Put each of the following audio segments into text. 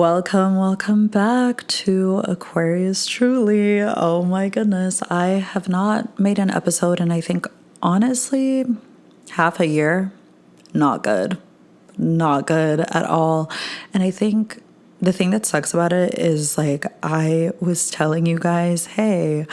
Welcome back to Aquarius Truly. Oh my goodness. I have not made an episode in I think honestly half a year. Not good. Not good at all. And I think the thing that sucks about it is like I was telling you guys, hey,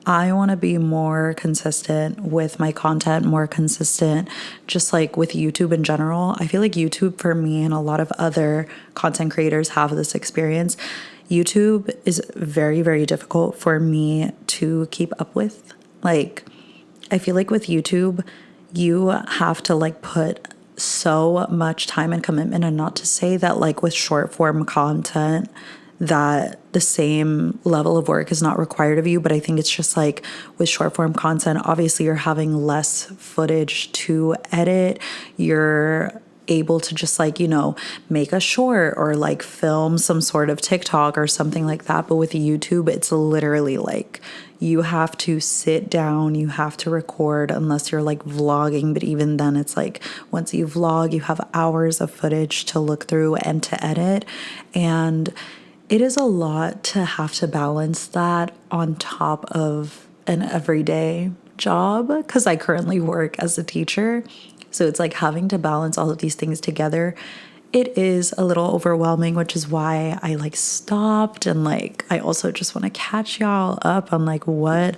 I want to be more consistent with my content, more consistent, just like with YouTube in general. I feel like YouTube for me and a lot of other content creators have this experience. YouTube is very, very difficult for me to keep up with. Like, I feel like with YouTube, you have to like put so much time and commitment, and not to say that like with short form content, that the same level of work is not required of you. But I think it's just like with short form content, obviously you're having less footage to edit. You're able to just like, make a short or like film some sort of TikTok or something like that. But with YouTube, it's literally like you have to sit down, you have to record unless you're like vlogging. But even then, it's like once you vlog, you have hours of footage to look through and to edit. And it is a lot to have to balance that on top of an everyday job, because I currently work as a teacher. So it's like having to balance all of these things together. It is a little overwhelming, which is why I like stopped. And like, I also just want to catch y'all up on like what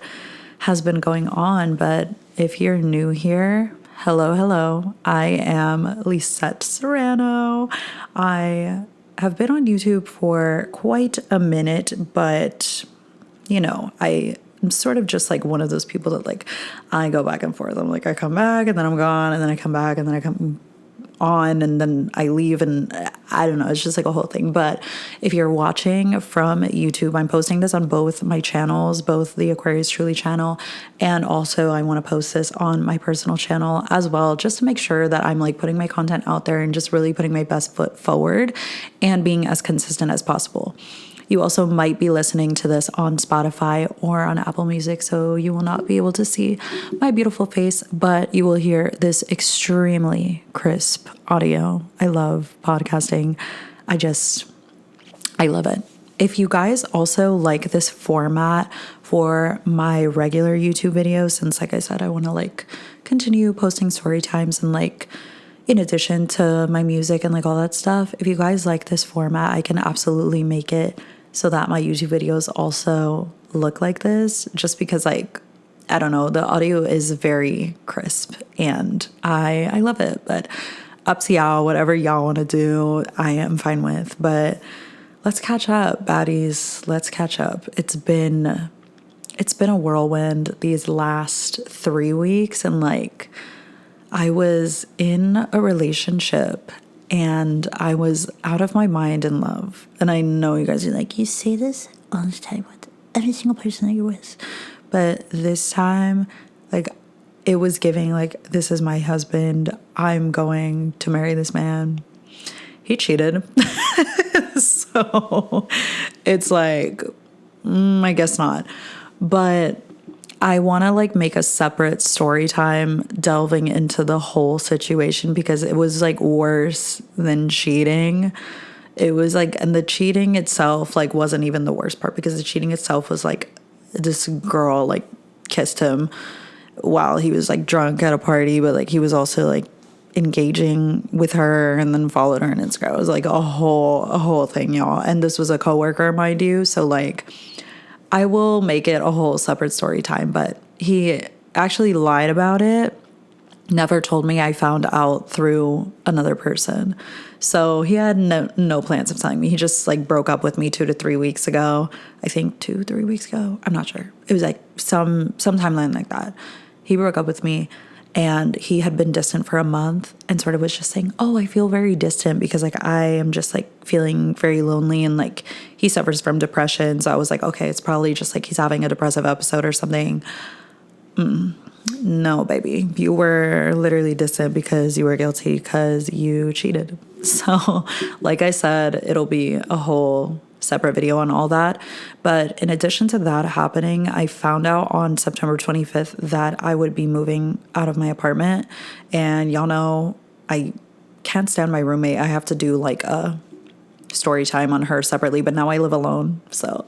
has been going on. But if you're new here, hello. I am Lisette Serrano. I have been on YouTube for quite a minute, but I'm sort of just like one of those people that like I go back and forth. I'm like, I come back and then I'm gone, and then I come back and then I come on and then I leave, and I don't know, it's just like a whole thing. But if you're watching from YouTube, I'm posting this on both my channels, both the Aquarius Truly channel, and also I want to post this on my personal channel as well, just to make sure that I'm like putting my content out there and just really putting my best foot forward and being as consistent as possible. You also might be listening to this on Spotify or on Apple Music, so you will not be able to see my beautiful face, but you will hear this extremely crisp audio. I love podcasting. I love it. If you guys also like this format for my regular YouTube videos, since like I said, I want to like continue posting story times and like in addition to my music and like all that stuff, if you guys like this format, I can absolutely make it so that my YouTube videos also look like this, just because like, I don't know, the audio is very crisp and I love it. But up to y'all, whatever y'all want to do, I am fine with. But let's catch up, baddies. Let's catch up. It's been a whirlwind these last 3 weeks, and like I was in a relationship and I was out of my mind in love. And I know you guys are like, you say this all the time with every single person that you're with. But this time, like, it was giving like, this is my husband. I'm going to marry this man. He cheated. So it's like, I guess not. But I want to like make a separate story time delving into the whole situation, because it was like worse than cheating. It was like, and the cheating itself like wasn't even the worst part, because the cheating itself was like this girl like kissed him while he was like drunk at a party, but like he was also like engaging with her and then followed her on Instagram. It was like a whole thing, y'all. And this was a coworker, mind you. So like, I will make it a whole separate story time, but he actually lied about it. Never told me. I found out through another person. So he had no plans of telling me. He just like broke up with me 2 to 3 weeks ago. I think 2-3 weeks ago. I'm not sure. It was like some timeline like that. He broke up with me, and he had been distant for a month and sort of was just saying, oh, I feel very distant because like I am just like feeling very lonely, and like he suffers from depression. So I was like, okay, it's probably just like he's having a depressive episode or something. No, baby, you were literally distant because you were guilty because you cheated. So like I said, it'll be a whole separate video on all that. But in addition to that happening, I found out on September 25th that I would be moving out of my apartment. And y'all know I can't stand my roommate. I have to do like a story time on her separately, but now I live alone. So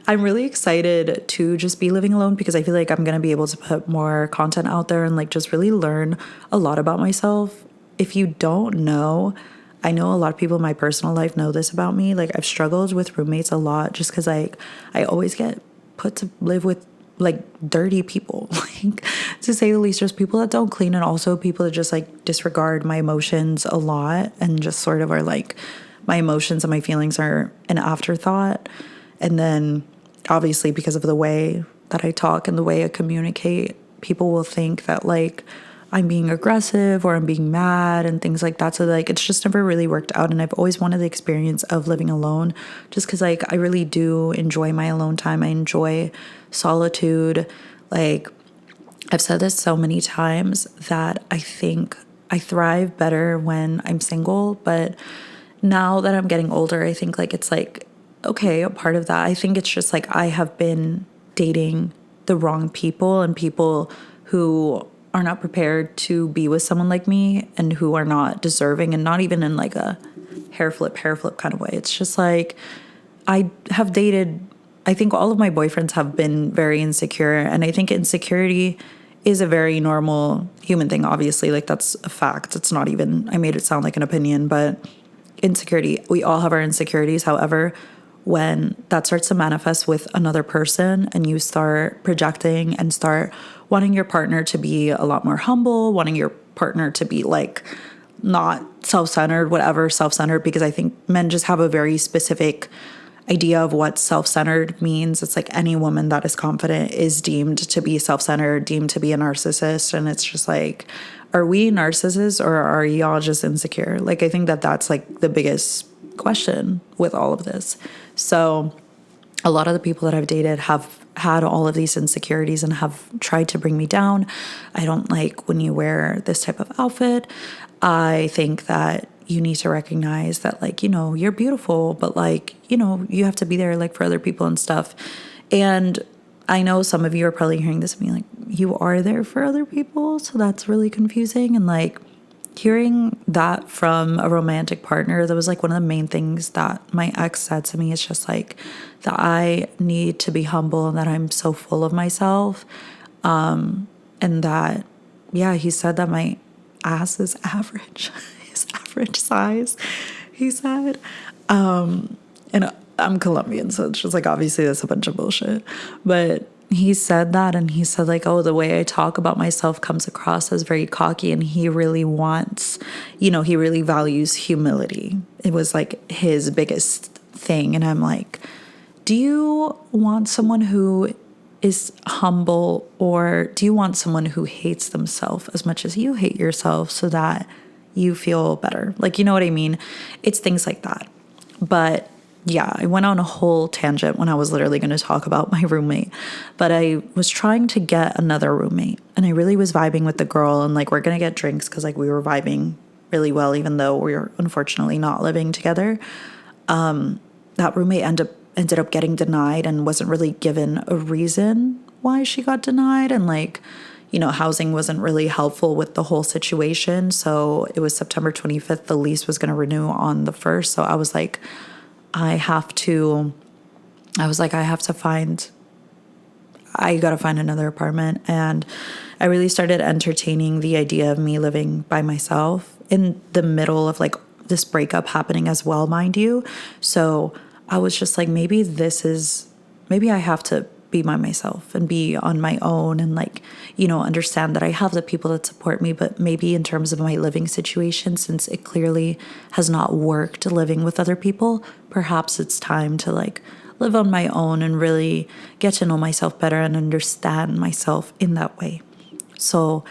I'm really excited to just be living alone because I feel like I'm going to be able to put more content out there and like just really learn a lot about myself. If you don't know, I know a lot of people in my personal life know this about me. Like I've struggled with roommates a lot just because like I always get put to live with like dirty people, like to say the least, just people that don't clean and also people that just like disregard my emotions a lot and just sort of are like my emotions and my feelings are an afterthought. And then obviously because of the way that I talk and the way I communicate, people will think that like I'm being aggressive or I'm being mad and things like that. So like it's just never really worked out. And I've always wanted the experience of living alone just because like I really do enjoy my alone time. I enjoy solitude. Like I've said this so many times that I think I thrive better when I'm single. But now that I'm getting older, I think like it's like, okay, a part of that. I think it's just like I have been dating the wrong people and people who are not prepared to be with someone like me and who are not deserving, and not even in like a hair flip kind of way. It's just like I have dated, I think all of my boyfriends have been very insecure, and I think insecurity is a very normal human thing, obviously. Like that's a fact. It's not even, I made it sound like an opinion, but insecurity, we all have our insecurities. However, when that starts to manifest with another person and you start projecting and start wanting your partner to be a lot more humble, wanting your partner to be like not self-centered, whatever self-centered, because I think men just have a very specific idea of what self-centered means. It's like any woman that is confident is deemed to be self-centered, deemed to be a narcissist. And it's just like, are we narcissists or are y'all just insecure? Like, I think that that's like the biggest question with all of this. So a lot of the people that I've dated have had all of these insecurities and have tried to bring me down. I don't like when you wear this type of outfit. I think that you need to recognize that, like, you know, you're beautiful, but like, you know, you have to be there like for other people and stuff. And I know some of you are probably hearing this and being like, you are there for other people. So that's really confusing. And like hearing that from a romantic partner, that was like one of the main things that my ex said to me. It's just like that I need to be humble and that I'm so full of myself. And that, yeah, he said that my ass is average, his average size, he said. And I'm Colombian, so it's just like, obviously that's a bunch of bullshit. But he said that, and he said like, oh, the way I talk about myself comes across as very cocky, and he really wants, you know, he really values humility. It was like his biggest thing. And I'm like, do you want someone who is humble, or do you want someone who hates themselves as much as you hate yourself so that you feel better? Like, you know what I mean? It's things like that. But yeah, I went on a whole tangent when I was literally going to talk about my roommate. But I was trying to get another roommate, and I really was vibing with the girl, and like we're going to get drinks because like we were vibing really well, even though we were unfortunately not living together. That roommate ended up getting denied and wasn't really given a reason why she got denied. And like, you know, housing wasn't really helpful with the whole situation. So it was September 25th. The lease was going to renew on the 1st. So I was like, I got to find another apartment. And I really started entertaining the idea of me living by myself in the middle of like this breakup happening as well, mind you. So I was just like, maybe I have to be by myself and be on my own and like, you know, understand that I have the people that support me, but maybe in terms of my living situation, since it clearly has not worked living with other people, perhaps it's time to like live on my own and really get to know myself better and understand myself in that way. So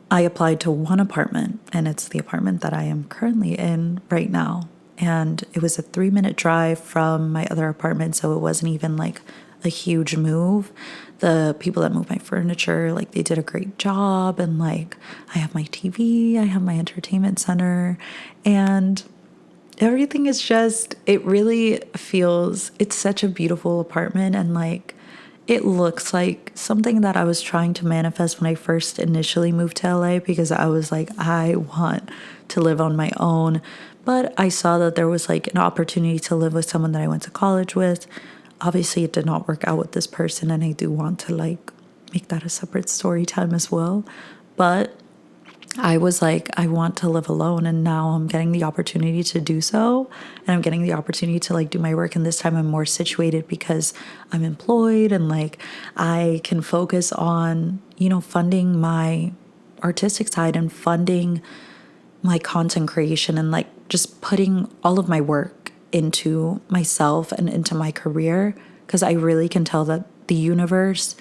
I applied to one apartment, and it's the apartment that I am currently in right now. And it was a 3-minute drive from my other apartment, so it wasn't even like a huge move. The people that moved my furniture, like they did a great job, and like I have my TV, I have my entertainment center, and everything is just, it really feels, it's such a beautiful apartment, and like it looks like something that I was trying to manifest when I first initially moved to LA, because I was like, I want to live on my own. But I saw that there was like an opportunity to live with someone that I went to college with. Obviously, it did not work out with this person, and I do want to like make that a separate story time as well. But I was like, I want to live alone, and now I'm getting the opportunity to do so, and I'm getting the opportunity to like do my work, and this time I'm more situated because I'm employed, and like I can focus on, you know, funding my artistic side and funding my content creation, and like just putting all of my work into myself and into my career, because I really can tell that the universe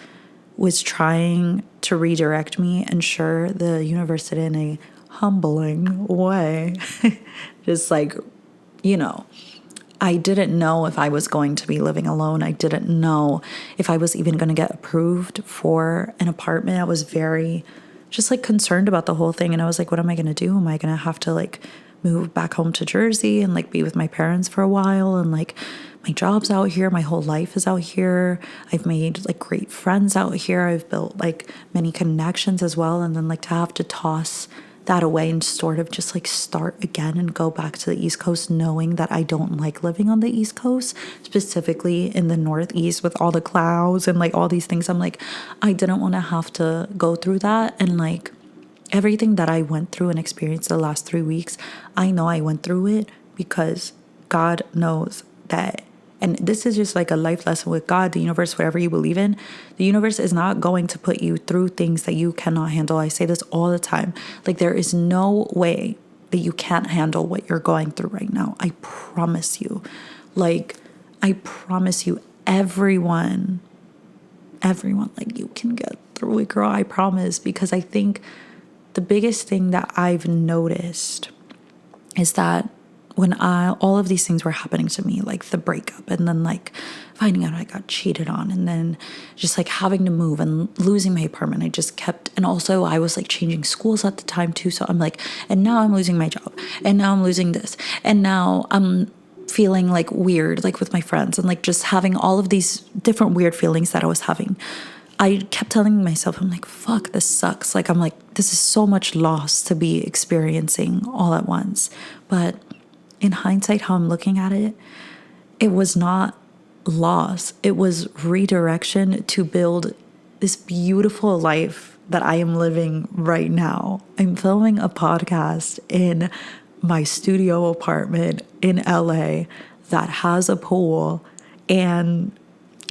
was trying to redirect me. And sure, the universe did it in a humbling way. Just like, you know, I didn't know if I was going to be living alone. I didn't know if I was even going to get approved for an apartment. I was very just like concerned about the whole thing. And I was like, what am I going to do? Am I going to have to like move back home to Jersey and like be with my parents for a while? And like my job's out here, my whole life is out here. I've made like great friends out here. I've built like many connections as well. And then like to have to toss that away and sort of just like start again and go back to the East Coast, knowing that I don't like living on the East Coast, specifically in the Northeast with all the clouds and like all these things. I'm like, I didn't want to have to go through that. And like everything that I went through and experienced the last 3 weeks, I know I went through it because God knows that. And this is just like a life lesson with God, the universe, whatever you believe in. The universe is not going to put you through things that you cannot handle. I say this all the time. Like, there is no way that you can't handle what you're going through right now. I promise you. Like, I promise you, everyone, like, you can get through it, girl. I promise. Because I think the biggest thing that I've noticed is that when all of these things were happening to me, like the breakup, and then like finding out I got cheated on, and then just like having to move and losing my apartment, I just kept, and also I was like changing schools at the time too. So I'm like, and now I'm losing my job, and now I'm losing this, and now I'm feeling like weird, like with my friends, and like just having all of these different weird feelings that I was having. I kept telling myself, I'm like, fuck, this sucks. Like, I'm like, this is so much loss to be experiencing all at once. But in hindsight, how I'm looking at it, it was not loss. It was redirection to build this beautiful life that I am living right now. I'm filming a podcast in my studio apartment in LA that has a pool, and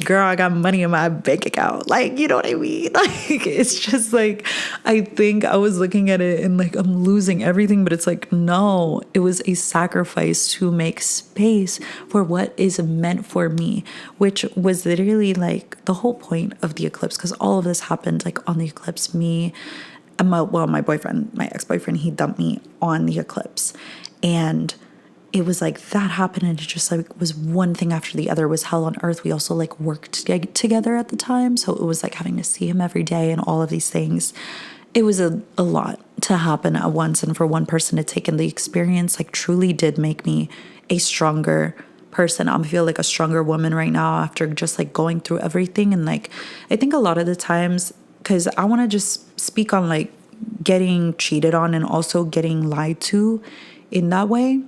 girl, I got money in my bank account. Like, you know what I mean? Like, it's just like, I think I was looking at it and like, I'm losing everything. But it's like, no, it was a sacrifice to make space for what is meant for me, which was literally like the whole point of the eclipse. Because all of this happened like on the eclipse. Me and my boyfriend, my ex-boyfriend, he dumped me on the eclipse. And it was like that happened, and it just like was one thing after the other. It was hell on earth. We also like worked together at the time, so it was like having to see him every day and all of these things. It was a lot to happen at once, and for one person to take in the experience like truly did make me a stronger person. I feel like a stronger woman right now after just like going through everything. And like I think a lot of the times, because I want to just speak on like getting cheated on and also getting lied to in that way,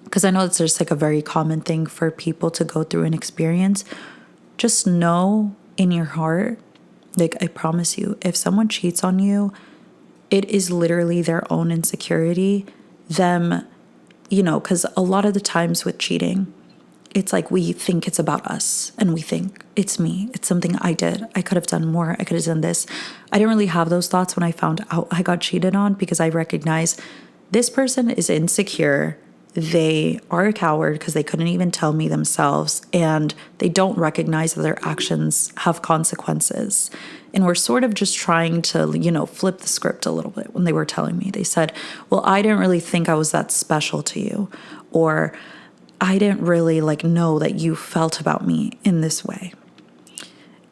because I know it's just like a very common thing for people to go through and experience. Just know in your heart, like I promise you, if someone cheats on you, it is literally their own insecurity, them, you know, because a lot of the times with cheating, it's like we think it's about us, and we think it's me. It's something I did. I could have done more. I could have done this. I didn't really have those thoughts when I found out I got cheated on, because I recognized this person is insecure. They are a coward because they couldn't even tell me themselves, and they don't recognize that their actions have consequences. And we're sort of just trying to, you know, flip the script a little bit. When they were telling me, they said, well, I didn't really think I was that special to you, or I didn't really like know that you felt about me in this way.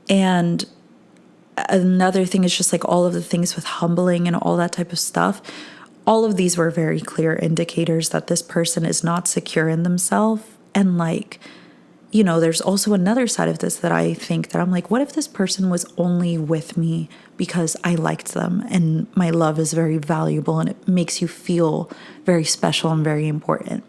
And another thing is just like all of the things with humbling and all that type of stuff. All of these were very clear indicators that this person is not secure in themselves, and like there's also another side of this that I think that I'm like, what if this person was only with me because I liked them and my love is very valuable and it makes you feel very special and very important?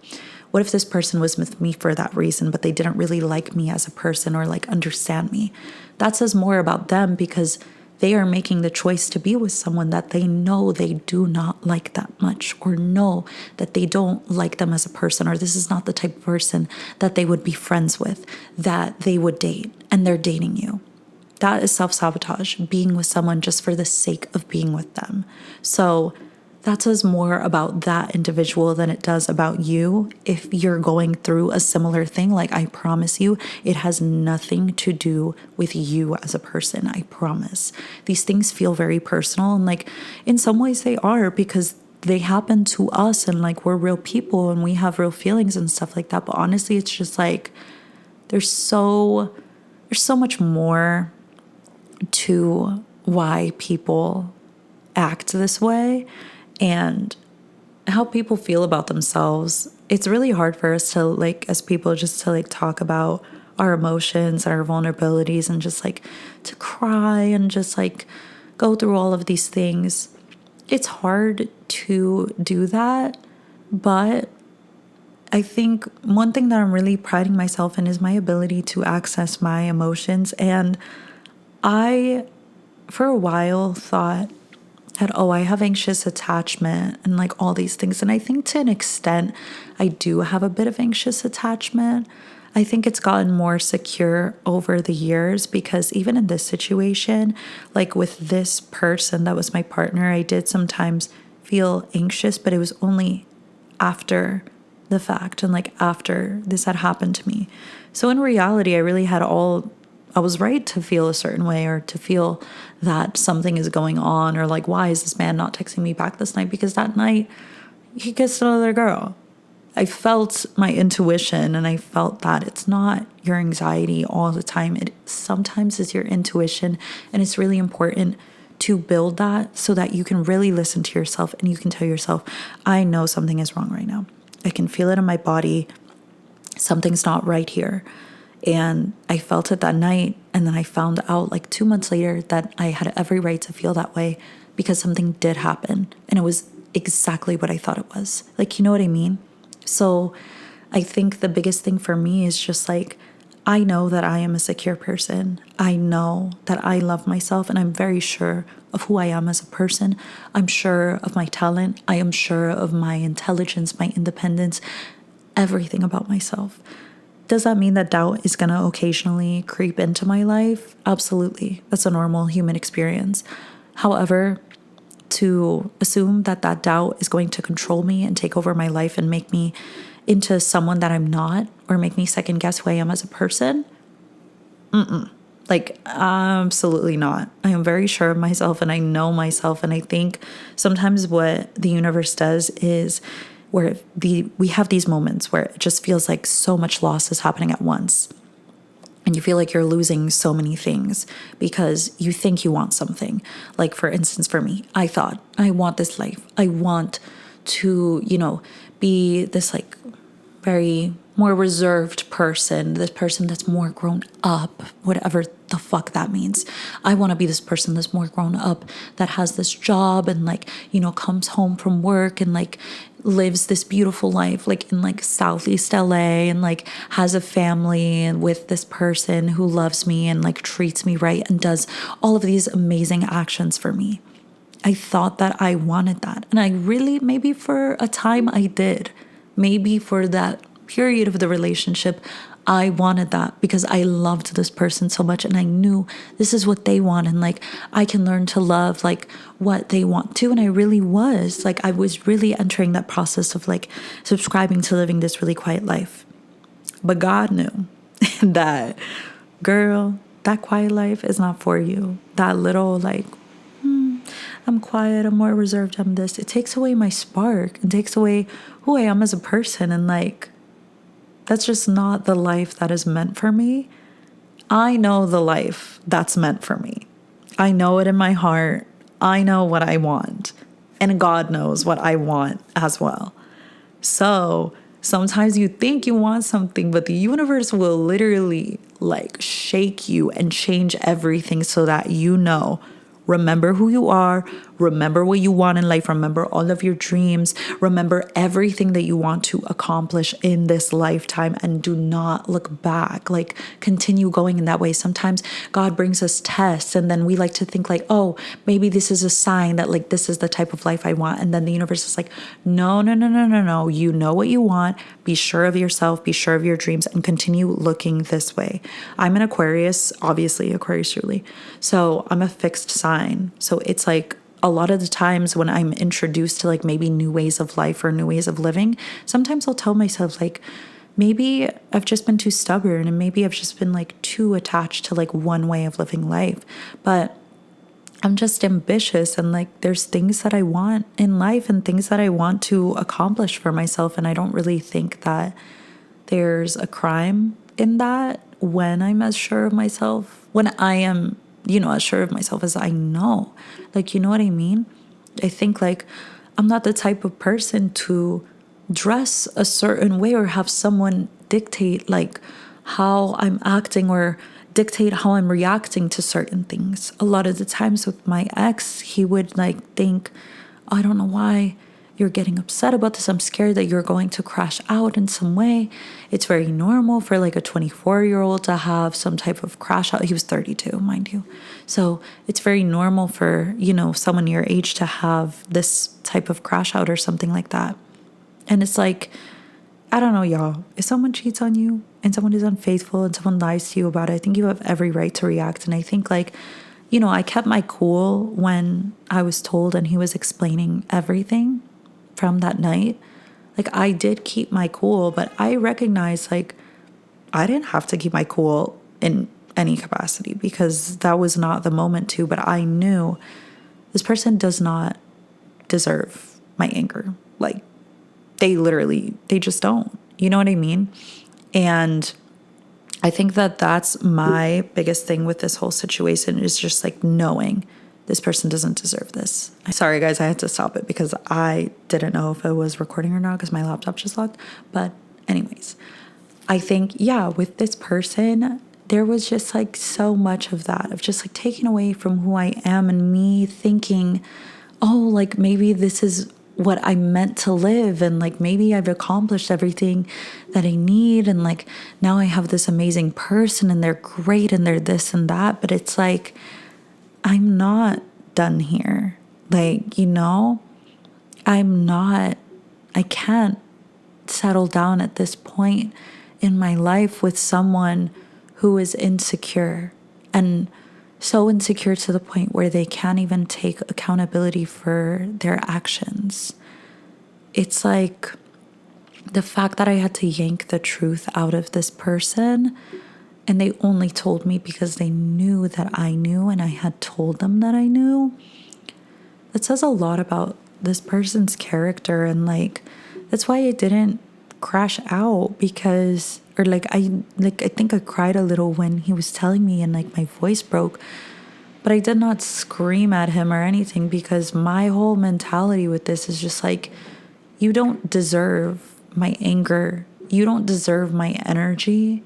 What if this person was with me for that reason, but they didn't really like me as a person or like understand me? That says more about them because they are making the choice to be with someone that they know they do not like that much, or know that they don't like them as a person, or this is not the type of person that they would be friends with, that they would date, and they're dating you. That is self-sabotage, being with someone just for the sake of being with them. So that says more about that individual than it does about you. If you're going through a similar thing, like, I promise you, it has nothing to do with you as a person. I promise. These things feel very personal, and like in some ways they are, because they happen to us and like we're real people and we have real feelings and stuff like that. But honestly, it's just like there's so much more to why people act this way and how people feel about themselves. It's really hard for us to, like, as people, just to like talk about our emotions and our vulnerabilities and just like to cry and just like go through all of these things. It's hard to do that, but I think one thing that I'm really priding myself in is my ability to access my emotions. And I, for a while, thought that, I have anxious attachment and like all these things. And I think to an extent, I do have a bit of anxious attachment. I think it's gotten more secure over the years, because even in this situation, like with this person that was my partner, I did sometimes feel anxious, but it was only after the fact and like after this had happened to me. So in reality, I was right to feel a certain way, or to feel that something is going on, or like, why is this man not texting me back this night? Because that night he kissed another girl. I felt my intuition, and I felt that it's not your anxiety all the time. It sometimes is your intuition, and it's really important to build that so that you can really listen to yourself and you can tell yourself, I know something is wrong right now. I can feel it in my body. Something's not right here. And I felt it that night. And then I found out like 2 months later that I had every right to feel that way, because something did happen. And it was exactly what I thought it was. Like, you know what I mean? So I think the biggest thing for me is just like, I know that I am a secure person. I know that I love myself, and I'm very sure of who I am as a person. I'm sure of my talent. I am sure of my intelligence, my independence, everything about myself. Does that mean that doubt is going to occasionally creep into my life? Absolutely. That's a normal human experience. However, to assume that that doubt is going to control me and take over my life and make me into someone that I'm not, or make me second guess who I am as a person, like, absolutely not. I am very sure of myself and I know myself. And I think sometimes what the universe does is where we have these moments where it just feels like so much loss is happening at once. And you feel like you're losing so many things because you think you want something. Like, for instance, for me, I thought, I want this life. I want to, be this like very more reserved person, this person that's more grown up, whatever the fuck that means. I want to be this person that's more grown up, that has this job and like, comes home from work and like lives this beautiful life, like in like Southeast LA, and like has a family and with this person who loves me and like treats me right and does all of these amazing actions for me. I thought that I wanted that. And I really, maybe for a time I did. Maybe for that period of the relationship, I wanted that because I loved this person so much and I knew this is what they want, and like I can learn to love like what they want to. And I really was like, I was really entering that process of like subscribing to living this really quiet life. But God knew that, girl, that quiet life is not for you. That little like, I'm quiet, I'm more reserved, I'm this. It takes away my spark. It takes away who I am as a person. And like, that's just not the life that is meant for me. I know the life that's meant for me. I know it in my heart. I know what I want. And God knows what I want as well. So Sometimes you think you want something, but the universe will literally like shake you and change everything so that you know. Remember who you are. Remember what you want in life. Remember all of your dreams. Remember everything that you want to accomplish in this lifetime, and do not look back. Like, continue going in that way. Sometimes God brings us tests, and then we like to think like, oh, maybe this is a sign that like this is the type of life I want. And then the universe is like, no, no, no, no, no, no. You know what you want. Be sure of yourself. Be sure of your dreams, and continue looking this way. I'm an Aquarius, obviously, Aquarius truly. So I'm a fixed sign. So it's like, a lot of the times when I'm introduced to like maybe new ways of life or new ways of living, sometimes I'll tell myself like, maybe I've just been too stubborn, and maybe I've just been like too attached to like one way of living life. But I'm just ambitious, and like there's things that I want in life and things that I want to accomplish for myself. And I don't really think that there's a crime in that when I'm as sure of myself, when I am, as sure of myself as I know. Like, you know what I mean? I think like I'm not the type of person to dress a certain way or have someone dictate like how I'm acting or dictate how I'm reacting to certain things. A lot of the times with my ex, he would like think, I don't know why you're getting upset about this. I'm scared that you're going to crash out in some way. It's very normal for like a 24-year-old to have some type of crash out. He was 32, mind you. So it's very normal for, someone your age to have this type of crash out or something like that. And it's like, I don't know, y'all. If someone cheats on you and someone is unfaithful and someone lies to you about it, I think you have every right to react. And I think like, I kept my cool when I was told and he was explaining everything from that night. Like, I did keep my cool, but I recognized like I didn't have to keep my cool in any capacity because that was not the moment to. But I knew this person does not deserve my anger. Like, they just don't. You know what I mean? And I think that that's my biggest thing with this whole situation is just like knowing this person doesn't deserve this. Sorry, guys, I had to stop it because I didn't know if it was recording or not because my laptop just locked. But anyways, I think, yeah, with this person, there was just like so much of that, of just like taking away from who I am and me thinking, oh, like maybe this is what I meant to live, and like maybe I've accomplished everything that I need, and like now I have this amazing person and they're great and they're this and that. But it's like, I'm not done here. Like, I can't settle down at this point in my life with someone who is insecure, and so insecure to the point where they can't even take accountability for their actions. It's like the fact that I had to yank the truth out of this person, and they only told me because they knew that I knew and I had told them that I knew. That says a lot about this person's character, and like that's why I didn't crash out because I think I cried a little when he was telling me and like my voice broke, but I did not scream at him or anything because my whole mentality with this is just like, you don't deserve my anger. You don't deserve my energy.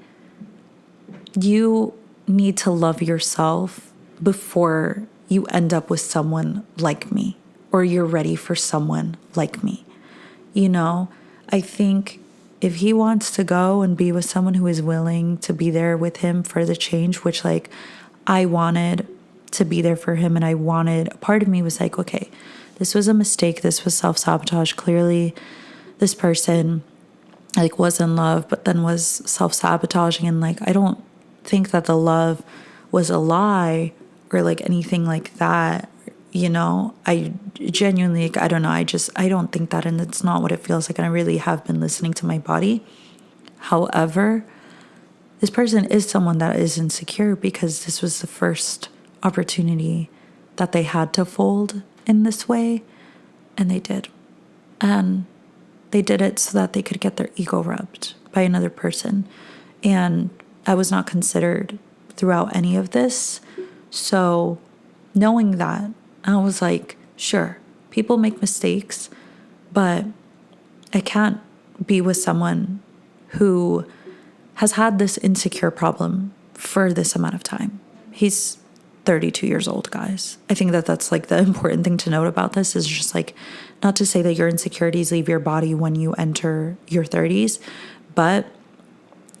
You need to love yourself before you end up with someone like me, or you're ready for someone like me. I think if he wants to go and be with someone who is willing to be there with him for the change, which like I wanted to be there for him, and a part of me was like, okay, this was a mistake. This was self-sabotage. Clearly this person like was in love, but then was self-sabotaging. And like, I don't think that the love was a lie or like anything like that. I genuinely, I don't know. I don't think that, and it's not what it feels like. And I really have been listening to my body. However, this person is someone that is insecure because this was the first opportunity that they had to fold in this way. And they did. And they did it so that they could get their ego rubbed by another person. And I was not considered throughout any of this. So knowing that, I was like, sure, people make mistakes, but I can't be with someone who has had this insecure problem for this amount of time. He's 32 years old, guys. I think that that's like the important thing to note about this is just like, not to say that your insecurities leave your body when you enter your 30s, but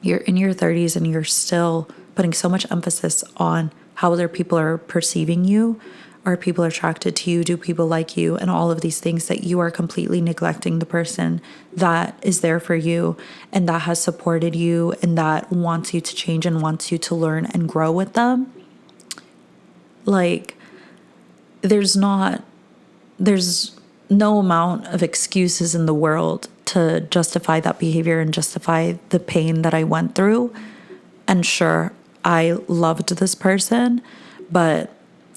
you're in your 30s and you're still putting so much emphasis on how other people are perceiving you. Are people attracted to you? Do people like you? And all of these things that you are completely neglecting the person that is there for you and that has supported you and that wants you to change and wants you to learn and grow with them. Like, there's no amount of excuses in the world to justify that behavior and justify the pain that I went through. And sure, I loved this person, but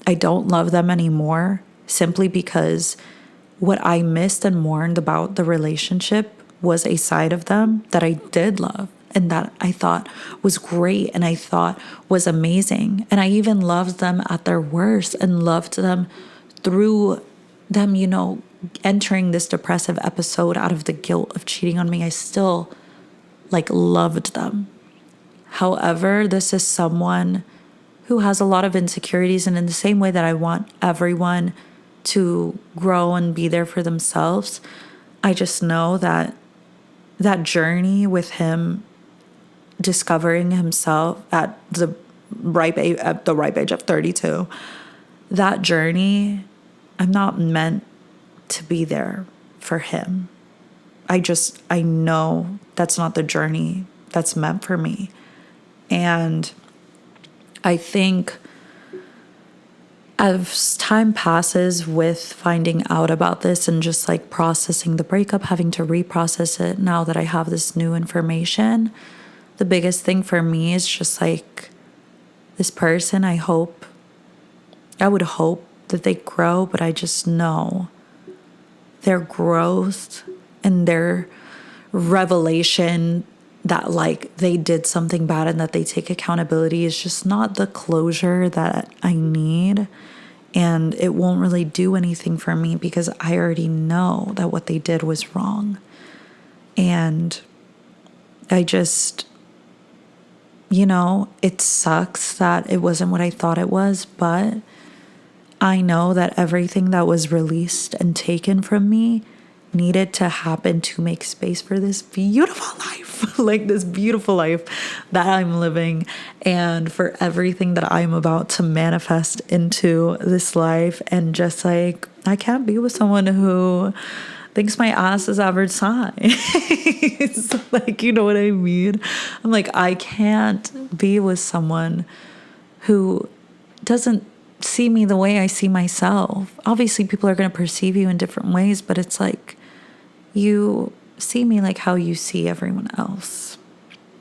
I don't love them anymore simply because what I missed and mourned about the relationship was a side of them that I did love and that I thought was great and I thought was amazing. And I even loved them at their worst and loved them through them, entering this depressive episode out of the guilt of cheating on me. I still loved them. However, this is someone who has a lot of insecurities, and in the same way that I want everyone to grow and be there for themselves, I just know that that journey with him discovering himself at the ripe age of 32, that journey, I'm not meant to be there for him. I know that's not the journey that's meant for me. And I think as time passes with finding out about this and just processing the breakup, having to reprocess it now that I have this new information, the biggest thing for me is just this person, I would hope that they grow, but I just know their growth and their revelation that they did something bad and that they take accountability is just not the closure that I need. And it won't really do anything for me because I already know that what they did was wrong. And I just, it sucks that it wasn't what I thought it was, but I know that everything that was released and taken from me needed to happen to make space for this beautiful life, this beautiful life that I'm living, and for everything that I'm about to manifest into this life. And just I can't be with someone who thinks my ass is average size. You know what I mean? I'm I can't be with someone who doesn't see me the way I see myself. Obviously, people are going to perceive you in different ways, but it's you see me how you see everyone else.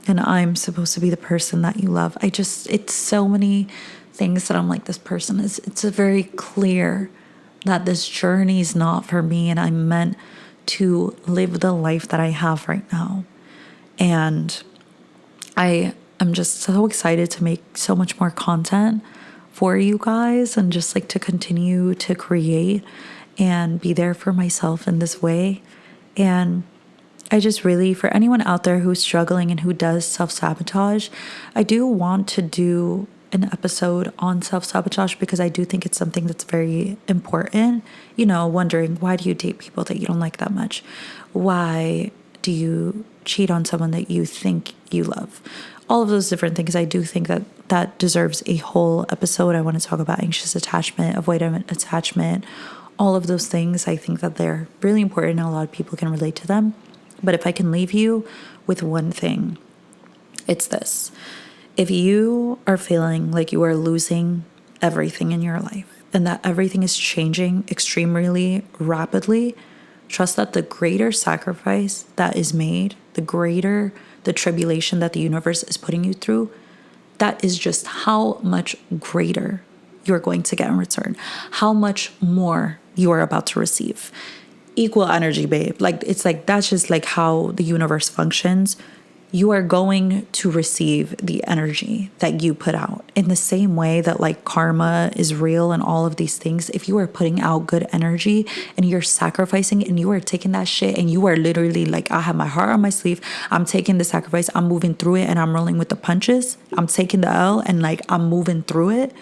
And I'm supposed to be the person that you love. It's so many things that I'm this person is, it's very clear that this journey is not for me and I'm meant to live the life that I have right now. And I am just so excited to make so much more content for you guys and just to continue to create and be there for myself in this way. And I just really, for anyone out there who's struggling and who does self-sabotage, I do want to do an episode on self-sabotage because I do think it's something that's very important. Wondering, why do you date people that you don't like that much? Why do you cheat on someone that you think you love? All of those different things. I do think that deserves a whole episode. I want to talk about anxious attachment, avoidant attachment, all of those things. I think that they're really important and a lot of people can relate to them. But if I can leave you with one thing, it's this. If you are feeling like you are losing everything in your life and that everything is changing extremely rapidly, trust that the greater sacrifice that is made, the greater the tribulation that the universe is putting you through, that is just how much greater you're going to get in return, how much more you are about to receive. Equal energy, babe. That's just how the universe functions. you are going to receive the energy that you put out. In the same way that like karma is real and all of these things, if you are putting out good energy and you're sacrificing and you are taking that shit and you are literally like, I have my heart on my sleeve, I'm taking the sacrifice, I'm moving through it and I'm rolling with the punches, I'm taking the L and like I'm moving through it.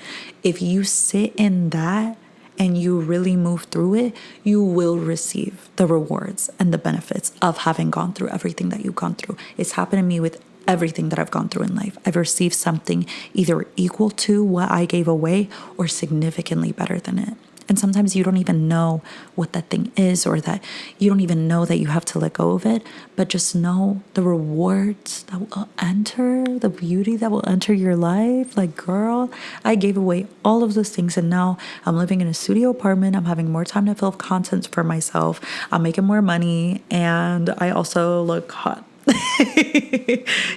If you sit in that and you really move through it, you will receive the rewards and the benefits of having gone through everything that you've gone through. It's happened to me with everything that I've gone through in life. I've received something either equal to what I gave away or significantly better than it. And sometimes you don't even know what that thing is, or that you don't even know that you have to let go of it. But just know the rewards that will enter, the beauty that will enter your life. Like, girl, I gave away all of those things. And now I'm living in a studio apartment. I'm having more time to film content for myself. I'm making more money. And I also look hot.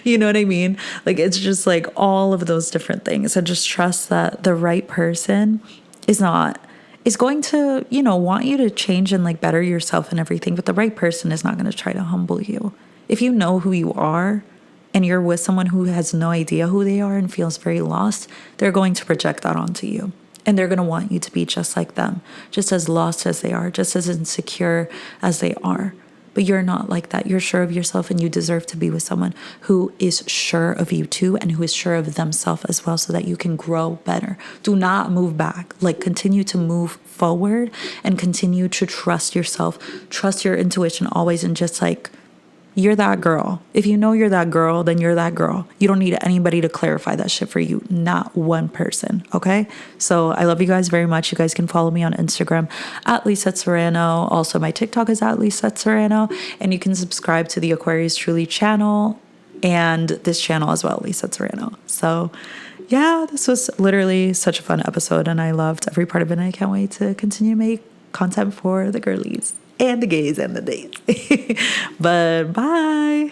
You know what I mean? Like, it's just like all of those different things. And just trust that the right person is going to, you know, want you to change and like better yourself and everything. But the right person is not going to try to humble you. If you know who you are and you're with someone who has no idea who they are and feels very lost, they're going to project that onto you. And they're going to want you to be just like them, just as lost as they are, just as insecure as they are. But you're not like that. You're sure of yourself and you deserve to be with someone who is sure of you too and who is sure of themselves as well, so that you can grow better. Do not move back. Like, continue to move forward and continue to trust yourself, trust your intuition always, and just like, you're that girl. If you know you're that girl, then you're that girl. You don't need anybody to clarify that shit for you. Not one person. Okay? So I love you guys very much. You guys can follow me on Instagram at Lisa Serrano. Also, my TikTok is at Lisa Serrano. And you can subscribe to the Aquarius Truly channel and this channel as well, Lisa Serrano. So yeah, this was literally such a fun episode and I loved every part of it. And I can't wait to continue to make content for the girlies and the gays and the days. But bye.